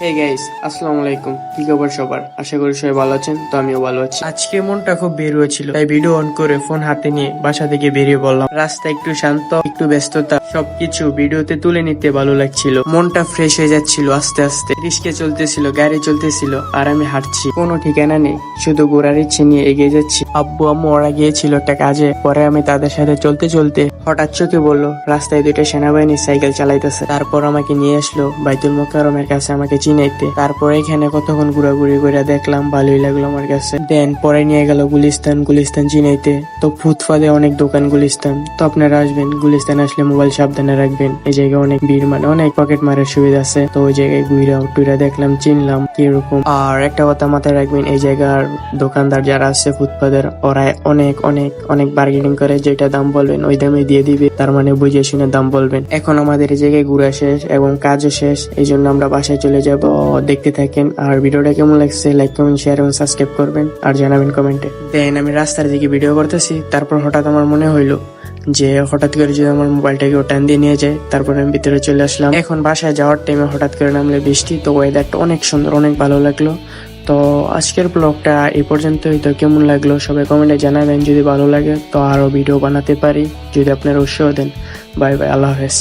Hey guys, আসসালামু আলাইকুম। কি খবর সবার? আশা করি সবাই ভালো আছেন। তো আমিও ভালো আছি। আজকে মনটা খুব বের হয়েছিল, তাই ভিডিও অন করে ফোন হাতে নিয়ে বাসা থেকে বেরিয়ে পড়লাম। রাস্তা একটু শান্ত, একটু ব্যস্ততা, সবকিছু ভিডিওতে তুলে নিতে ভালো লাগছিল। মনটা ফ্রেশ হয়ে যাচ্ছিল আস্তে আস্তে। রিস্কে চলতেছিল, গাড়ি চলতেছিল, আর আমি হাঁটছি। কোনো ঠিকানা নেই, শুধু ঘোরার ইচ্ছে নিয়ে এগিয়ে যাচ্ছি। আব্বু আম্মু ওরা গিয়েছিল একটা কাজে। পরে আমি তাদের সাথে চলতে চলতে হঠাৎ চোখে বললো রাস্তায় দুইটা সেনাবাহিনী সাইকেল চালাইতেছে। তারপর আমাকে নিয়ে আসলো বাইতুল মোকাররমের কাছে আমাকে চিনাইতে। তারপর এখানে কতক্ষণ ঘোরাঘুরি করে দেখলাম, ভালোই লাগলো আমার কাছে। দেন পরে নিয়ে গেল গুলিস্তান চিনাইতে। তো ফুটপাতে অনেক দোকান গুলিস্তান। তো আপনারা আসবেন, গুলিস্তান আসলে মোবাইল সাবধানে রাখবেন। এই জায়গায় অনেক ভিড়, মানে অনেক পকেট মারার সুবিধা আছে। তো ওই জায়গায় টুইরা দেখলাম, চিনলাম কিরকম। আর একটা কথা মাথায় রাখবেন, এই জায়গার দোকানদার যারা আছে ফুটপাতের, ওরা অনেক অনেক অনেক বার্গেনিং করে। যেটা দাম বলবেন ওই দামে দিয়ে দিবে, তার মানে বুঝে শুনে দাম বলবেন। এখন আমাদের এই জায়গায় ঘুরা শেষ এবং কাজও শেষ, এই জন্য আমরা বাসায় চলে যাব। দেখতে থাকেন। আর ভিডিওটা কেমন লাগছে লাইক কমেন্ট শেয়ার এবং সাবস্ক্রাইব করবেন আর জানাবেন কমেন্টে। দেন আমি রাস্তার দিকে ভিডিও করতেছি, তারপর হঠাৎ আমার মনে হইলো যে হঠাৎ করে যদি আমার মোবাইলটাকে টান দিয়ে নিয়ে যায়। তারপর আমি ভিতরে চলে আসলাম। এখন বাসায় যাওয়ার টাইমে হঠাৎ করে নামলে বৃষ্টি। তো ওয়েদারটা অনেক সুন্দর, অনেক ভালো লাগলো। তো আজকের ব্লগটা এই পর্যন্তই। তো কেমন লাগলো সবাই কমেন্টে জানাবেন। যদি ভালো লাগে তো আরো ভিডিও বানাতে পারি, যদি আপনারা উৎসাহ দেন। বাই বাই, আল্লাহ হাফেজ।